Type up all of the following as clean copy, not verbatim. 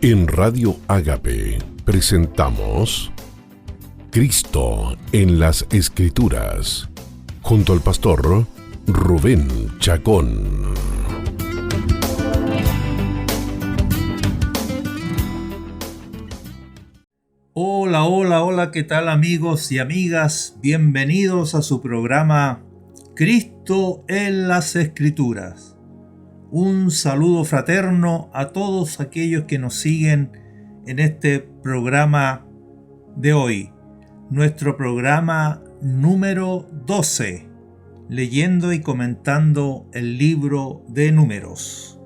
En Radio Ágape presentamos Cristo en las Escrituras, junto al pastor Rubén Chacón. Hola, ¿qué tal amigos y amigas? Bienvenidos a su programa Cristo en las Escrituras. Un saludo fraterno a todos aquellos que nos siguen en este programa de hoy, nuestro programa número 12, leyendo y comentando el libro de Números.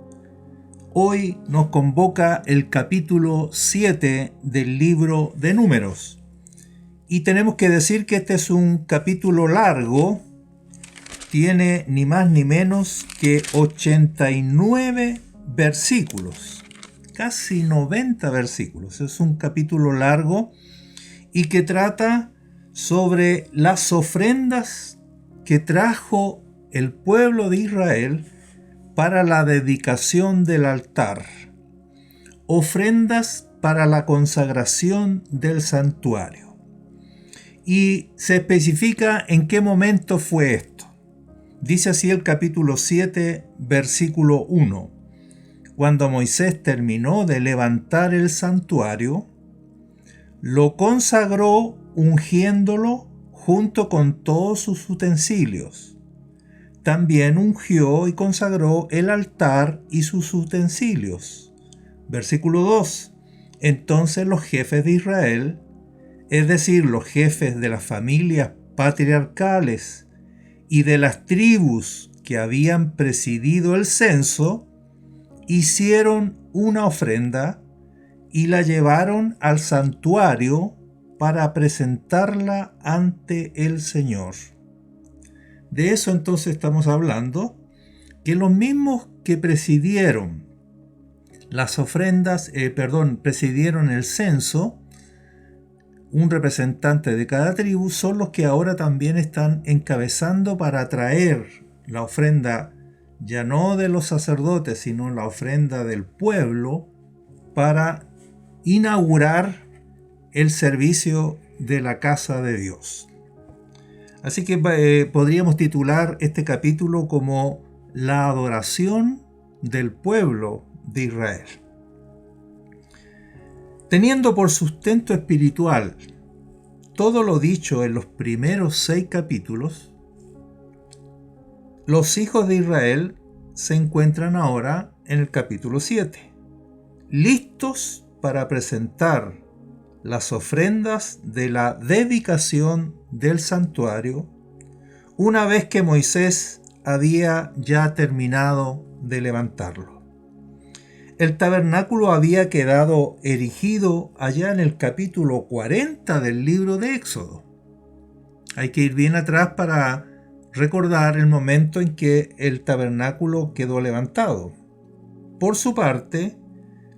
Hoy nos convoca el capítulo 7 del libro de Números. Y tenemos que decir que este es un capítulo largo. Tiene ni más ni menos que 89 versículos. Casi 90 versículos. Es un capítulo largo y que trata sobre las ofrendas que trajo el pueblo de Israel para la dedicación del altar, ofrendas para la consagración del santuario. Y se especifica en qué momento fue esto. Dice así el capítulo 7, versículo 1. Cuando Moisés terminó de levantar el santuario, lo consagró ungiéndolo junto con todos sus utensilios. También ungió y consagró el altar y sus utensilios. Versículo 2. Entonces los jefes de Israel, es decir, los jefes de las familias patriarcales y de las tribus que habían presidido el censo, hicieron una ofrenda y la llevaron al santuario para presentarla ante el Señor. De eso entonces estamos hablando, que los mismos que presidieron las ofrendas, presidieron el censo, un representante de cada tribu, son los que ahora también están encabezando para traer la ofrenda, ya no de los sacerdotes, sino la ofrenda del pueblo, para inaugurar el servicio de la casa de Dios. Así que podríamos titular este capítulo como la adoración del pueblo de Israel. Teniendo por sustento espiritual todo lo dicho en los primeros 6 capítulos, los hijos de Israel se encuentran ahora en el capítulo 7, listos para presentar las ofrendas de la dedicación del santuario, una vez que Moisés había ya terminado de levantarlo. El tabernáculo había quedado erigido allá en el capítulo 40 del libro de Éxodo. Hay que ir bien atrás para recordar el momento en que el tabernáculo quedó levantado. Por su parte,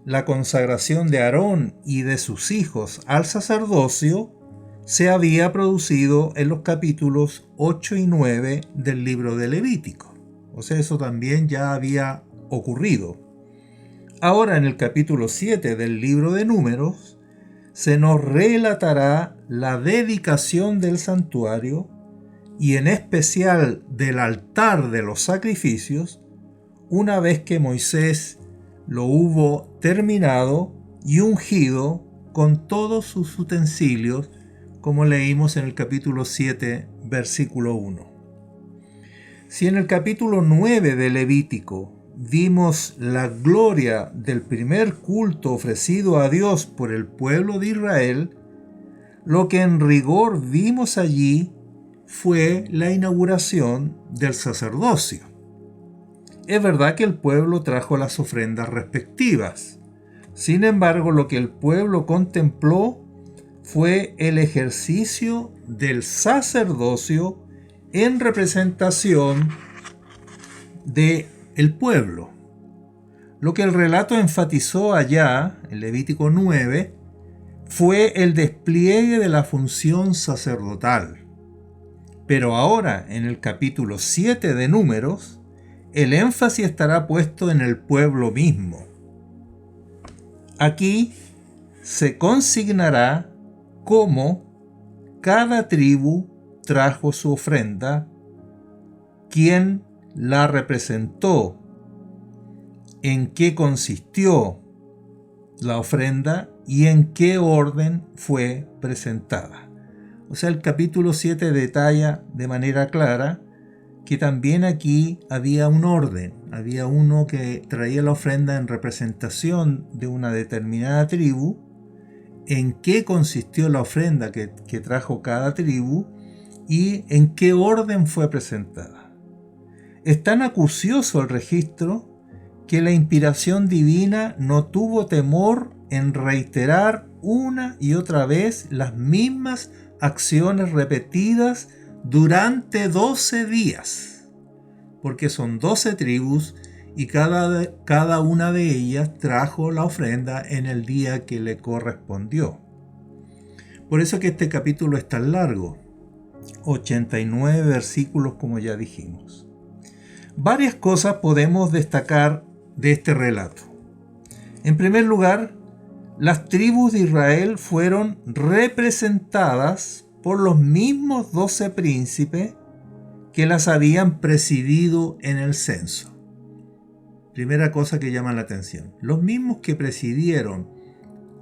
la consagración de Aarón y de sus hijos al sacerdocio se había producido en los capítulos 8 y 9 del libro de Levítico. O sea, eso también ya había ocurrido. Ahora en el capítulo 7 del libro de Números se nos relatará la dedicación del santuario y en especial del altar de los sacrificios, una vez que Moisés lo hubo terminado y ungido con todos sus utensilios, como leímos en el capítulo 7, versículo 1. Si en el capítulo 9 de Levítico vimos la gloria del primer culto ofrecido a Dios por el pueblo de Israel, lo que en rigor vimos allí fue la inauguración del sacerdocio. Es verdad que el pueblo trajo las ofrendas respectivas. Sin embargo, lo que el pueblo contempló fue el ejercicio del sacerdocio en representación del pueblo. Lo que el relato enfatizó allá, en Levítico 9, fue el despliegue de la función sacerdotal. Pero ahora, en el capítulo 7 de Números, el énfasis estará puesto en el pueblo mismo. Aquí se consignará cómo cada tribu trajo su ofrenda, quién la representó, en qué consistió la ofrenda y en qué orden fue presentada. O sea, el capítulo 7 detalla de manera clara que también aquí había un orden, había uno que traía la ofrenda en representación de una determinada tribu, en qué consistió la ofrenda que trajo cada tribu y en qué orden fue presentada. Es tan acucioso el registro que la inspiración divina no tuvo temor en reiterar una y otra vez las mismas acciones repetidas durante 12 días, porque son 12 tribus y cada una de ellas trajo la ofrenda en el día que le correspondió. Por eso que este capítulo es tan largo, 89 versículos como ya dijimos. Varias cosas podemos destacar de este relato. En primer lugar, las tribus de Israel fueron representadas por los mismos 12 príncipes que las habían presidido en el censo. Primera cosa que llama la atención. Los mismos que presidieron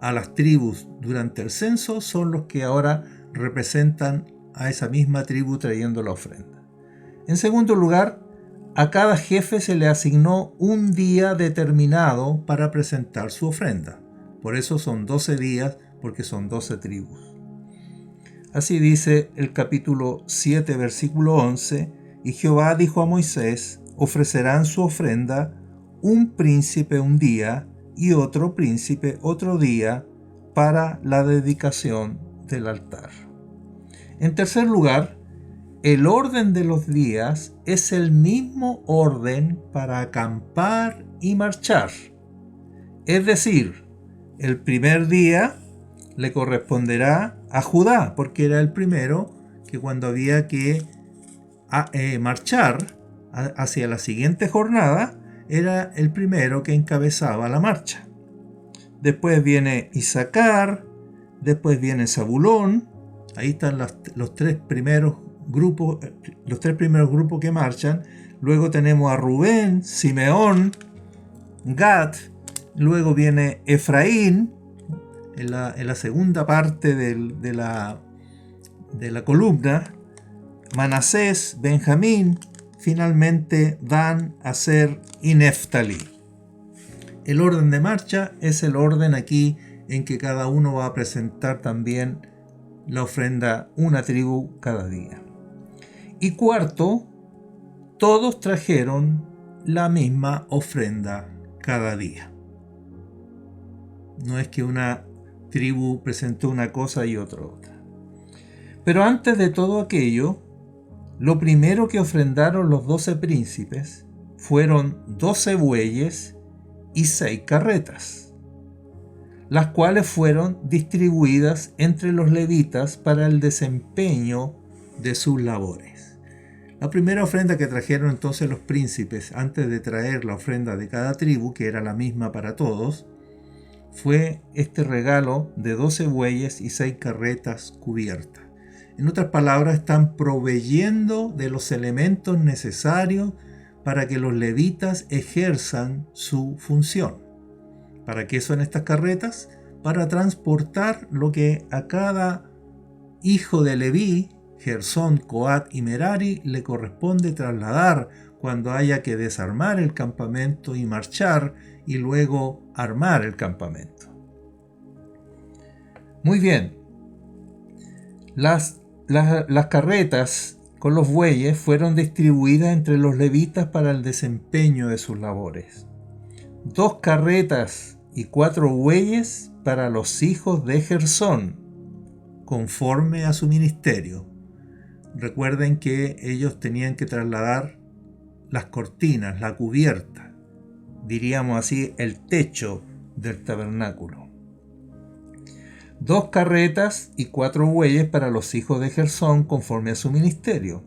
a las tribus durante el censo son los que ahora representan a esa misma tribu trayendo la ofrenda. En segundo lugar, a cada jefe se le asignó un día determinado para presentar su ofrenda. Por eso son 12 días, porque son 12 tribus. Así dice el capítulo 7, versículo 11, y Jehová dijo a Moisés, ofrecerán su ofrenda un príncipe un día y otro príncipe otro día para la dedicación del altar. En tercer lugar, el orden de los días es el mismo orden para acampar y marchar. Es decir, el primer día le corresponderá a Judá, porque era el primero que cuando había que marchar hacia la siguiente jornada, era el primero que encabezaba la marcha. Después viene Isaacar, después viene Zabulón, ahí están los tres primeros grupos que marchan. Luego tenemos a Rubén, Simeón, Gad, luego viene Efraín, en la segunda parte de la columna, Manasés, Benjamín, finalmente Dan, Aser y Neftalí. El orden de marcha es el orden aquí en que cada uno va a presentar también la ofrenda, una tribu cada día. Y cuarto, todos trajeron la misma ofrenda cada día. No es que una tribu presentó una cosa y otra. Pero antes de todo aquello, lo primero que ofrendaron los 12 príncipes fueron 12 bueyes y 6 carretas, las cuales fueron distribuidas entre los levitas para el desempeño de sus labores. La primera ofrenda que trajeron entonces los príncipes, antes de traer la ofrenda de cada tribu, que era la misma para todos, fue este regalo de 12 bueyes y 6 carretas cubiertas. En otras palabras, están proveyendo de los elementos necesarios para que los levitas ejerzan su función. ¿Para qué son estas carretas? Para transportar lo que a cada hijo de Leví, Gersón, Coat y Merari, le corresponde trasladar cuando haya que desarmar el campamento y marchar y luego armar el campamento. Muy bien. Las carretas con los bueyes fueron distribuidas entre los levitas para el desempeño de sus labores. 2 carretas y 4 bueyes para los hijos de Gersón, conforme a su ministerio. Recuerden que ellos tenían que trasladar las cortinas, la cubierta, diríamos así, el techo del tabernáculo. 2 carretas y 4 bueyes para los hijos de Gersón conforme a su ministerio.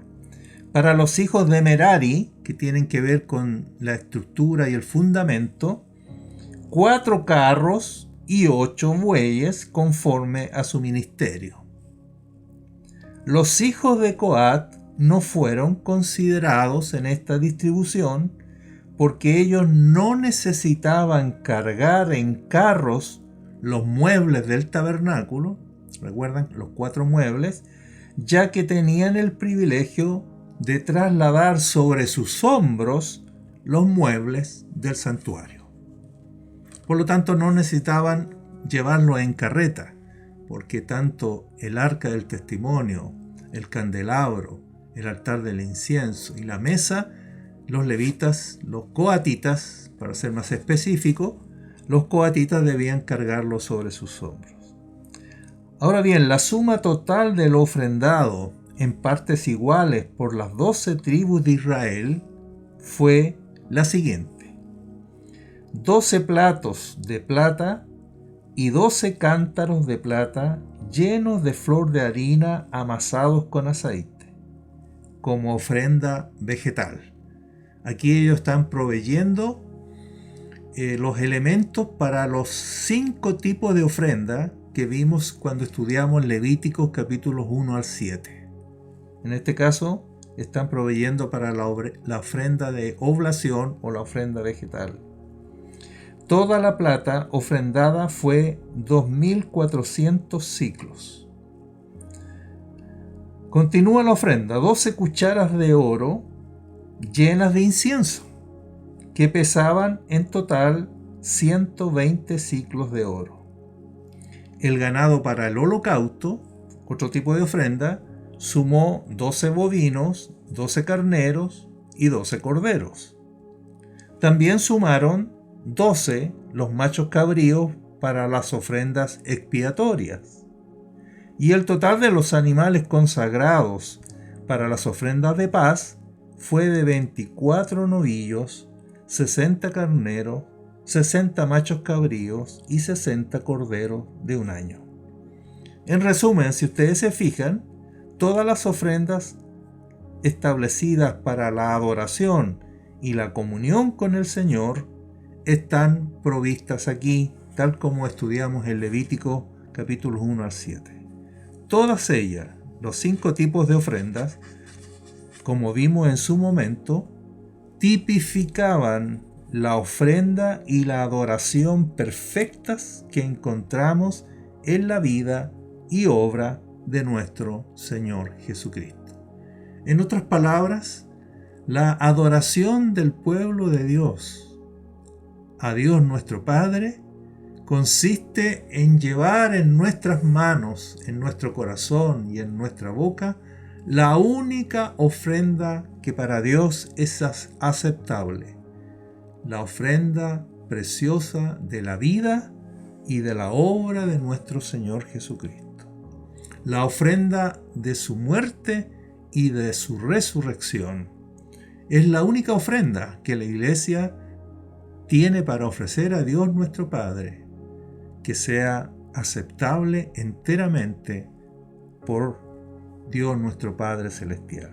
Para los hijos de Merari, que tienen que ver con la estructura y el fundamento, 4 carros y 8 bueyes conforme a su ministerio. Los hijos de Coat no fueron considerados en esta distribución porque ellos no necesitaban cargar en carros los muebles del tabernáculo, recuerdan los 4 muebles, ya que tenían el privilegio de trasladar sobre sus hombros los muebles del santuario. Por lo tanto, no necesitaban llevarlo en carreta, porque tanto el arca del testimonio, el candelabro, el altar del incienso y la mesa, los levitas, los coatitas, para ser más específico, los coatitas debían cargarlo sobre sus hombros. Ahora bien, la suma total de lo ofrendado en partes iguales por las 12 tribus de Israel fue la siguiente: 12 platos de plata y 12 cántaros de plata llenos de flor de harina amasados con aceite, como ofrenda vegetal. Aquí ellos están proveyendo los elementos para los 5 tipos de ofrenda que vimos cuando estudiamos Levíticos capítulos 1 al 7. En este caso, están proveyendo para la ofrenda de oblación o la ofrenda vegetal. Toda la plata ofrendada fue 2.400 siclos. Continúa la ofrenda: 12 cucharas de oro llenas de incienso, que pesaban en total 120 siclos de oro. El ganado para el holocausto, otro tipo de ofrenda, sumó 12 bovinos, 12 carneros y 12 corderos. También sumaron 12 los machos cabríos para las ofrendas expiatorias. Y el total de los animales consagrados para las ofrendas de paz fue de 24 novillos, 60 carneros, 60 machos cabríos y 60 corderos de un año. En resumen, si ustedes se fijan, todas las ofrendas establecidas para la adoración y la comunión con el Señor están provistas aquí, tal como estudiamos en Levítico capítulos 1 al 7. Todas ellas, los 5 tipos de ofrendas, como vimos en su momento, tipificaban la ofrenda y la adoración perfectas que encontramos en la vida y obra de nuestro Señor Jesucristo. En otras palabras, la adoración del pueblo de Dios a Dios nuestro Padre consiste en llevar en nuestras manos, en nuestro corazón y en nuestra boca la única ofrenda que para Dios es aceptable: la ofrenda preciosa de la vida y de la obra de nuestro Señor Jesucristo, la ofrenda de su muerte y de su resurrección. Es la única ofrenda que la Iglesia tiene para ofrecer a Dios nuestro Padre, que sea aceptable enteramente por Dios nuestro Padre Celestial.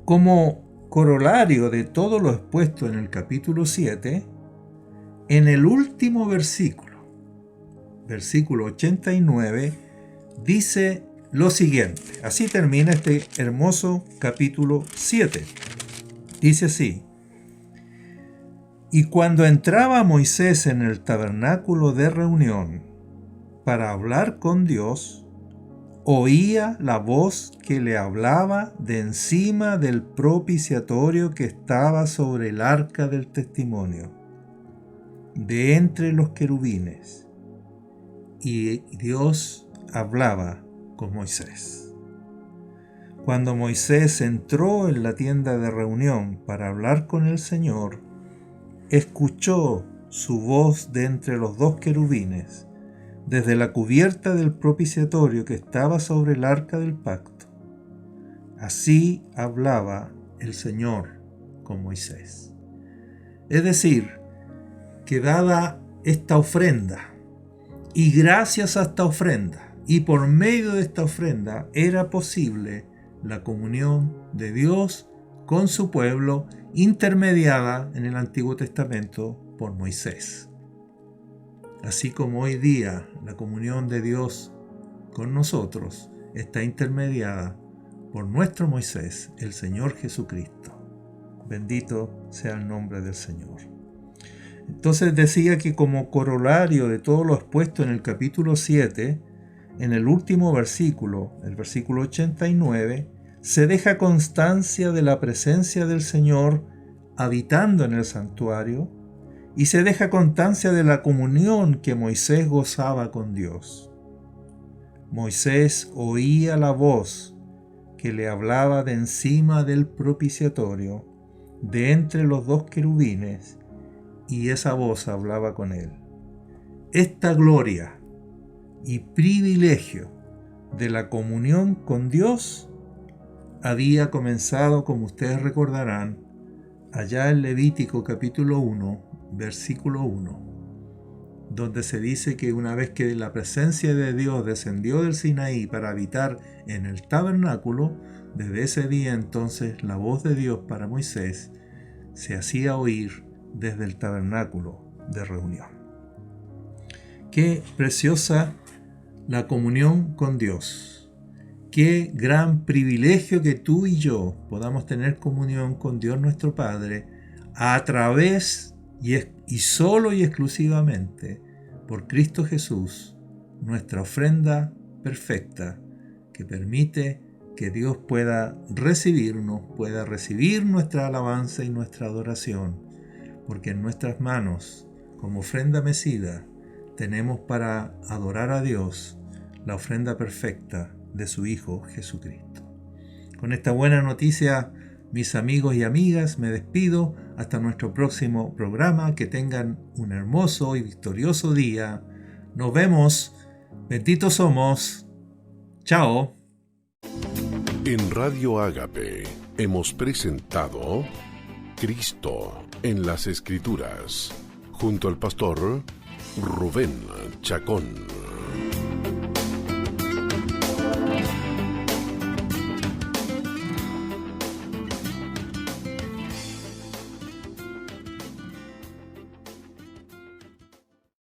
Como corolario de todo lo expuesto en el capítulo 7, en el último versículo, versículo 89, dice lo siguiente. Así termina este hermoso capítulo 7. Dice así: Y cuando entraba Moisés en el tabernáculo de reunión para hablar con Dios, oía la voz que le hablaba de encima del propiciatorio que estaba sobre el arca del testimonio, de entre los querubines, y Dios hablaba con Moisés. Cuando Moisés entró en la tienda de reunión para hablar con el Señor, escuchó su voz de entre los 2 querubines, desde la cubierta del propiciatorio que estaba sobre el arca del pacto. Así hablaba el Señor con Moisés. Es decir, que dada esta ofrenda, y gracias a esta ofrenda, y por medio de esta ofrenda, era posible la comunión de Dios con su pueblo, intermediada en el Antiguo Testamento por Moisés. así como hoy día la comunión de Dios con nosotros está intermediada por nuestro Moisés, el Señor Jesucristo. Bendito sea el nombre del Señor. Entonces decía que como corolario de todo lo expuesto en el capítulo 7, en el último versículo, el versículo 89, se deja constancia de la presencia del Señor habitando en el santuario y se deja constancia de la comunión que Moisés gozaba con Dios. Moisés oía la voz que le hablaba de encima del propiciatorio, de entre los dos querubines, y esa voz hablaba con él. Esta gloria y privilegio de la comunión con Dios había comenzado, como ustedes recordarán, allá en Levítico capítulo 1, versículo 1, donde se dice que una vez que la presencia de Dios descendió del Sinaí para habitar en el tabernáculo, desde ese día entonces la voz de Dios para Moisés se hacía oír desde el tabernáculo de reunión. Qué preciosa la comunión con Dios. Qué gran privilegio que tú y yo podamos tener comunión con Dios nuestro Padre a través y solo y exclusivamente por Cristo Jesús, nuestra ofrenda perfecta que permite que Dios pueda recibirnos, pueda recibir nuestra alabanza y nuestra adoración, porque en nuestras manos, como ofrenda mecida, tenemos para adorar a Dios la ofrenda perfecta de su Hijo Jesucristo. Con esta buena noticia, mis amigos y amigas, me despido hasta nuestro próximo programa. Que tengan un hermoso y victorioso día. Nos vemos. Benditos somos. Chao. En Radio Ágape hemos presentado Cristo en las Escrituras, junto al pastor Rubén Chacón.